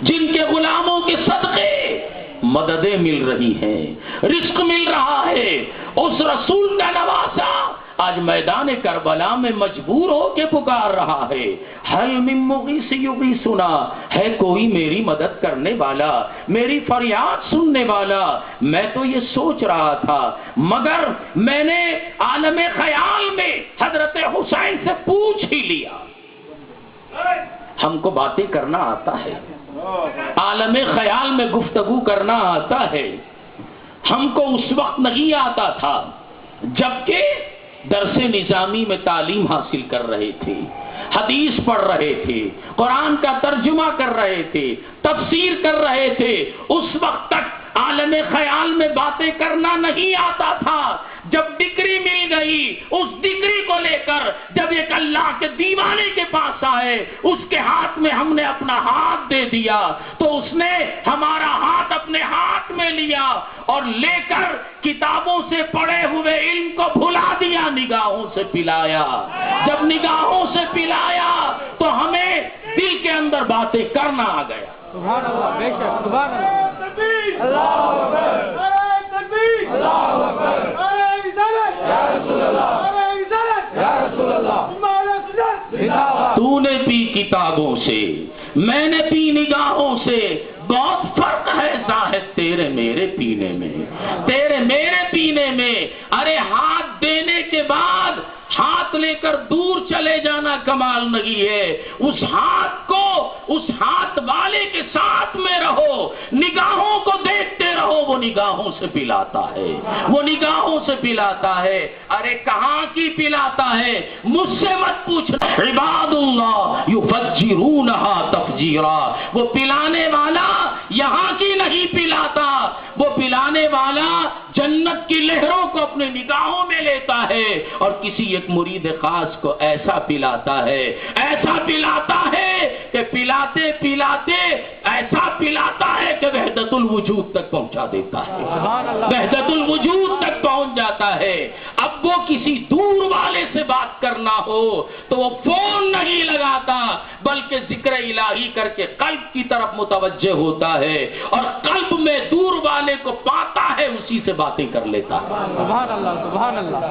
جن کے غلاموں کے صدقے مددیں مل رہی ہیں، رزق مل رہا ہے، اس رسول کا نواسا آج میدان کربلا میں مجبور ہو کے پکار رہا ہے، حل من مغیث یغیثنا، ہے کوئی میری مدد کرنے والا، میری فریاد سننے والا؟ میں تو یہ سوچ رہا تھا، مگر میں نے عالم خیال میں حضرت حسین سے پوچھ ہی لیا۔ ہم کو باتیں کرنا آتا ہے، عالم خیال میں گفتگو کرنا آتا ہے، ہم کو اس وقت نہیں آتا تھا جبکہ درس نظامی میں تعلیم حاصل کر رہے تھے، حدیث پڑھ رہے تھے، قرآن کا ترجمہ کر رہے تھے، تفسیر کر رہے تھے، اس وقت تک عالم خیال میں باتیں کرنا نہیں آتا تھا۔ جب ڈگری مل گئی، اس ڈگری کو لے کر جب ایک اللہ کے دیوانے کے پاس آئے، اس کے ہاتھ میں ہم نے اپنا ہاتھ دے دیا تو اس نے ہمارا ہاتھ اپنے ہاتھ میں لیا اور لے کر کتابوں سے پڑھے ہوئے علم کو بھلا دیا، نگاہوں سے پلایا۔ جب نگاہوں سے پلایا تو ہمیں دل کے اندر باتیں کرنا آ گیا۔ سبحان اللہ، بے شک، سبحان اللہ، اللہ اکبر، تکبیر، اللہ اکبر، یا رسول اللہ، یا رسول اللہ، تو نے پی کتابوں سے، میں نے پی نگاہوں سے، بہت فرق ہے زاہد تیرے میرے پینے میں، تیرے میرے پینے میں۔ ارے ہاتھ دینے کے بعد ہاتھ لے کر دور چلے جانا کمال نہیں ہے، اس ہاتھ کو اس ہاتھ والے کے ساتھ میں رہو، نگاہوں کو دیکھتے رہو، وہ نگاہوں سے پلاتا ہے، وہ نگاہوں سے پلاتا ہے۔ ارے کہاں کی پلاتا ہے؟ مجھ سے مت پوچھنا، عباد اللہ یفجرونہا تفجیرا، وہ پلانے والا یہاں کی نہیں پلاتا، وہ پلانے والا جنت کی لہروں کو اپنے نگاہوں میں لیتا ہے اور کسی ایک مرید خاص کو ایسا پلاتا ہے، ایسا پلاتا ہے کہ پلاتے پلاتے ایسا پلاتا ہے کہ وحدت الوجود تک پہنچا دیتا ہے، وحدت الوجود تک پہنچ جاتا ہے۔ اب وہ کسی دور والے سے بات کرنا ہو تو وہ فون نہیں لگاتا بلکہ ذکر الہی کر کے قلب کی طرف متوجہ ہوتا ہے اور قلب میں دور والے کو پاتا ہے، اسی سے باتیں کر لیتا ہے۔ سبحان اللہ، سبحان اللہ،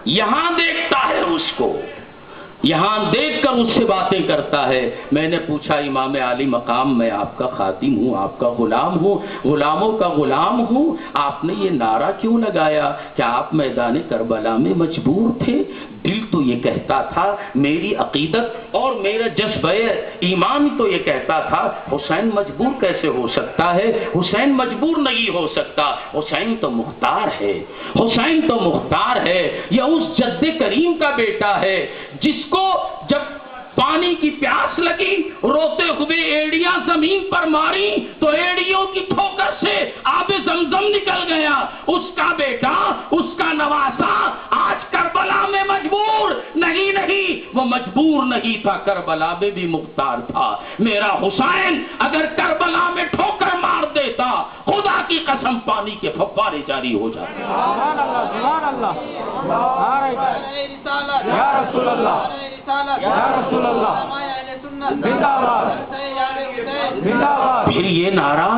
یہاں دیکھتا ہے اس کو، یہاں دیکھ کر اس سے باتیں کرتا ہے۔ میں نے پوچھا امام عالی مقام، میں آپ کا خادم ہوں، آپ کا غلام ہوں، غلاموں کا غلام ہوں، آپ نے یہ نعرہ کیوں لگایا؟ کیا آپ میدان کربلا میں مجبور تھے؟ دل تو یہ کہتا تھا، میری عقیدت اور میرا جذبہ ایمان تو یہ کہتا تھا حسین مجبور کیسے ہو سکتا ہے؟ حسین مجبور نہیں ہو سکتا، حسین تو مختار ہے، حسین تو مختار ہے، یہ اس جد کریم کا بیٹا ہے جس کو جب پانی کی پیاس لگی، روتے ہوئے ایڑیاں زمین پر ماری تو ایڑیوں کی ٹھوکر سے آب زمزم نکل گیا۔ اس کا بیٹا، اس کا نواسا آج کربلا میں مجبور نہیں، وہ مجبور نہیں تھا، کربلا میں بھی مختار تھا۔ میرا حسین اگر کربلا میں ٹھوکر مار دیتا، خدا کی قسم پانی کے فوارے جاری ہو جاتے۔ سبحان اللہ، سبحان اللہ، یا رسول اللہ، یا رسول اللہ، پھر یہ نعرہ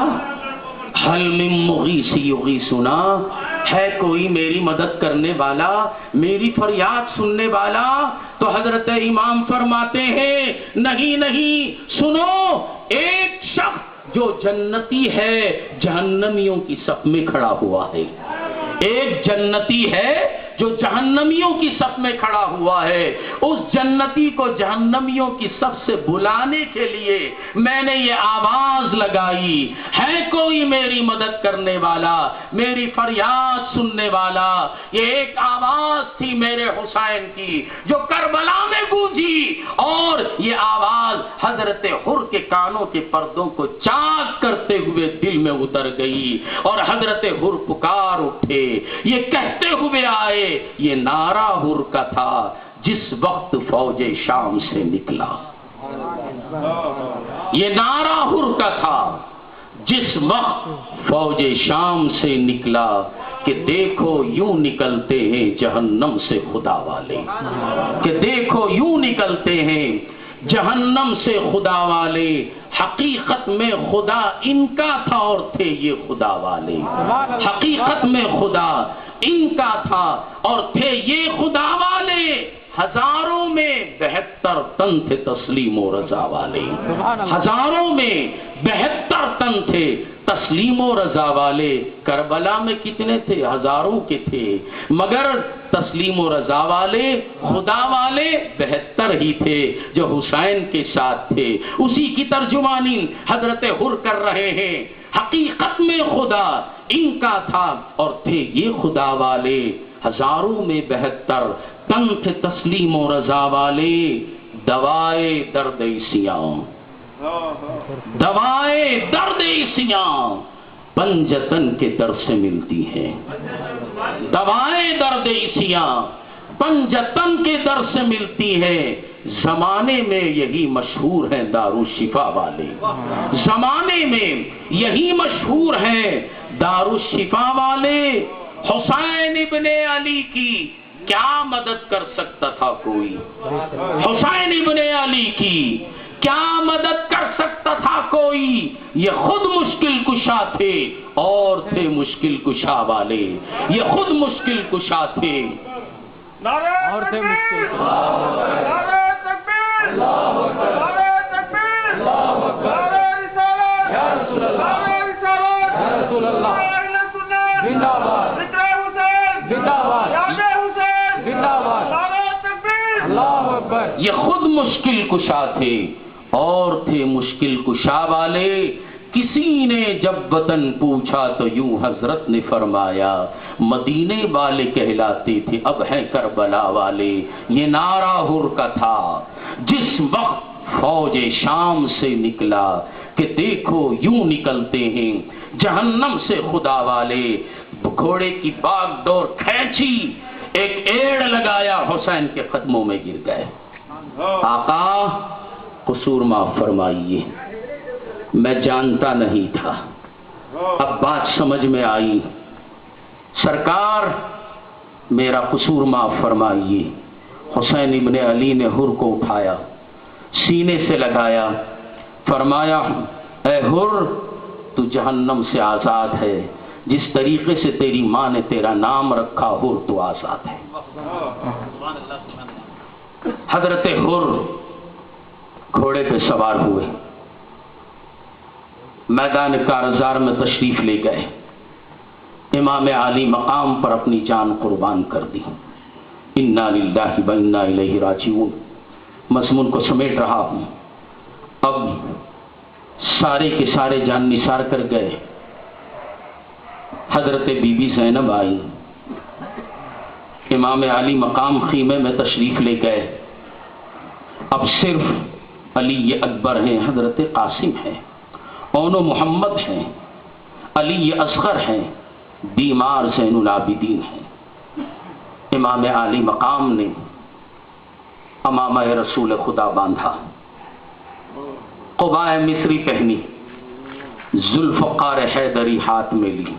حل من مغیث یغیثنا، ہے کوئی میری مدد کرنے والا، میری فریاد سننے والا؟ تو حضرت امام فرماتے ہیں نہیں، سنو، ایک شخص جو جنتی ہے جہنمیوں کی صف میں کھڑا ہوا ہے، ایک جنتی ہے جو جہنمیوں کی صف میں کھڑا ہوا ہے، اس جنتی کو جہنمیوں کی صف سے بلانے کے لیے میں نے یہ آواز لگائی، ہے کوئی میری مدد کرنے والا، میری فریاد سننے والا؟ یہ ایک آواز تھی میرے حسین کی جو کربلا میں گونجی، اور یہ آواز حضرت حر کے کانوں کے پردوں کو چاک کرتے ہوئے دل میں اتر گئی اور حضرت حر پکار اٹھے، یہ کہتے ہوئے آئے، یہ نعرہ حر کا تھا جس وقت فوج شام سے نکلا، یہ نعرہ حر کا تھا جس وقت فوج شام سے نکلا کہ دیکھو یوں نکلتے ہیں جہنم سے خدا والے، کہ دیکھو یوں نکلتے ہیں جہنم سے خدا والے، حقیقت میں خدا ان کا تھا اور تھے یہ خدا والے، حقیقت میں خدا ان کا تھا اور تھے یہ خدا والے، ہزاروں میں 72 تن تھے تسلیم و رضا والے، ہزاروں میں 72 تن تھے تسلیم و رضا والے۔ کربلا میں کتنے تھے؟ ہزاروں کے تھے، مگر تسلیم و رضا والے، خدا والے 72 ہی تھے جو حسین کے ساتھ تھے۔ اسی کی ترجمانی حضرت حر کر رہے ہیں، حقیقت میں خدا ان کا تھا اور تھے یہ خدا والے، ہزاروں میں 72 تن تھے تسلیم و رضا والے، دوائے درد سیاں، دوائے درد سیاں پنجتن کے در سے ملتی ہے، دوائے درد سیاں پنجتن کے در سے ملتی ہے، زمانے میں یہی مشہور ہیں دارالشفا والے، زمانے میں یہی مشہور ہیں دارالشفا والے۔ حسین ابن علی کی کیا مدد کر سکتا تھا کوئی؟ حسین ابن علی کی کیا مدد کر سکتا تھا کوئی؟ یہ خود مشکل کشا تھے اور تھے مشکل کشا والے، یہ خود مشکل کشا تھے اور تھے مشکل کشا۔ نعرہ تکبیر، نعرہ تکبیر، نعرہ رسالت، یا رسول اللہ، نعرہ رسالت، یا رسول اللہ، زندہ باد، ذکر حسین، زندہ باد، یاد حسین، زندہ باد، نعرہ تکبیر، اللہ اکبر۔ یہ خود مشکل کشا تھے اور تھے مشکل کشا والے۔ کسی نے جب وطن پوچھا تو یوں حضرت نے فرمایا، مدینے والے کہلاتے تھے اب ہیں کربلا والے۔ یہ نعرہ حر کا تھا جس وقت فوج شام سے نکلا کہ دیکھو یوں نکلتے ہیں جہنم سے خدا والے۔ گھوڑے کی باغ ڈور کھینچی، ایک ایڑ لگایا، حسین کے قدموں میں گر گئے۔ آقا قصور معاف فرمائیے، میں جانتا نہیں تھا، اب بات سمجھ میں آئی، سرکار میرا قصور معاف فرمائیے۔ حسین ابن علی نے حر کو اٹھایا، سینے سے لگایا، فرمایا اے حر تو جہنم سے آزاد ہے، جس طریقے سے تیری ماں نے تیرا نام رکھا حر تو آزاد ہے۔ حضرت حر گھوڑے پہ سوار ہوئے، میدان کارزار میں تشریف لے گئے، امام عالی مقام پر اپنی جان قربان کر دی۔ انا للہ و انا الیہ راجعون مضمون کو سمیٹ رہا ہوں۔ اب سارے کے سارے جان نثار کر گئے، حضرت بی بی زینب آئی، امام علی مقام خیمے میں تشریف لے گئے، اب صرف علی اکبر ہیں، حضرت قاسم ہیں، اون و محمد ہیں، علی اصغر ہیں، بیمار زین العابدین ہیں۔ امام علی مقام نے امامہ رسول خدا باندھا، قبائے مصری پہنی، ذوالفقار حیدری ہاتھ میں لی،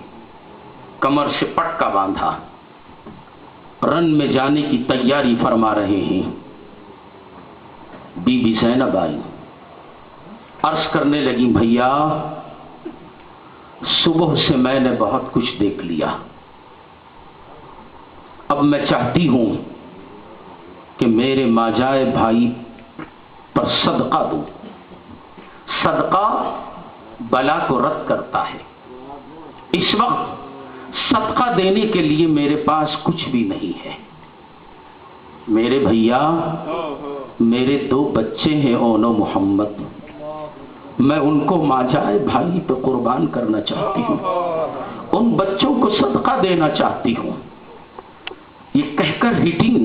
کمر سے پٹکا باندھا، رن میں جانے کی تیاری فرما رہے ہیں۔ بی بی زینب آئی، عرض کرنے لگی بھیا صبح سے میں نے بہت کچھ دیکھ لیا، اب میں چاہتی ہوں کہ میرے ماجائے بھائی پر صدقہ دوں۔ صدقہ بلا کو رد کرتا ہے، اس وقت صدقہ دینے کے لیے میرے پاس کچھ بھی نہیں ہے۔ میرے بھیا میرے 2 بچے ہیں اون و محمد، میں ان کو ماجائے بھائی پہ قربان کرنا چاہتی ہوں، ان بچوں کو صدقہ دینا چاہتی ہوں۔ یہ کہہ کر ہٹنگ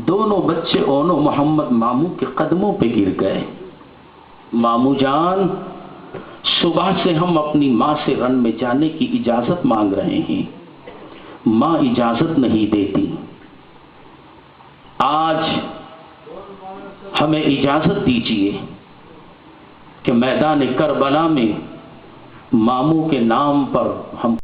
دونوں بچے اون و محمد ماموں کے قدموں پہ گر گئے۔ ماموں جان صبح سے ہم اپنی ماں سے رن میں جانے کی اجازت مانگ رہے ہیں، ماں اجازت نہیں دیتی، آج ہمیں اجازت دیجیے کہ میدان کربلا میں ماموں کے نام پر ہم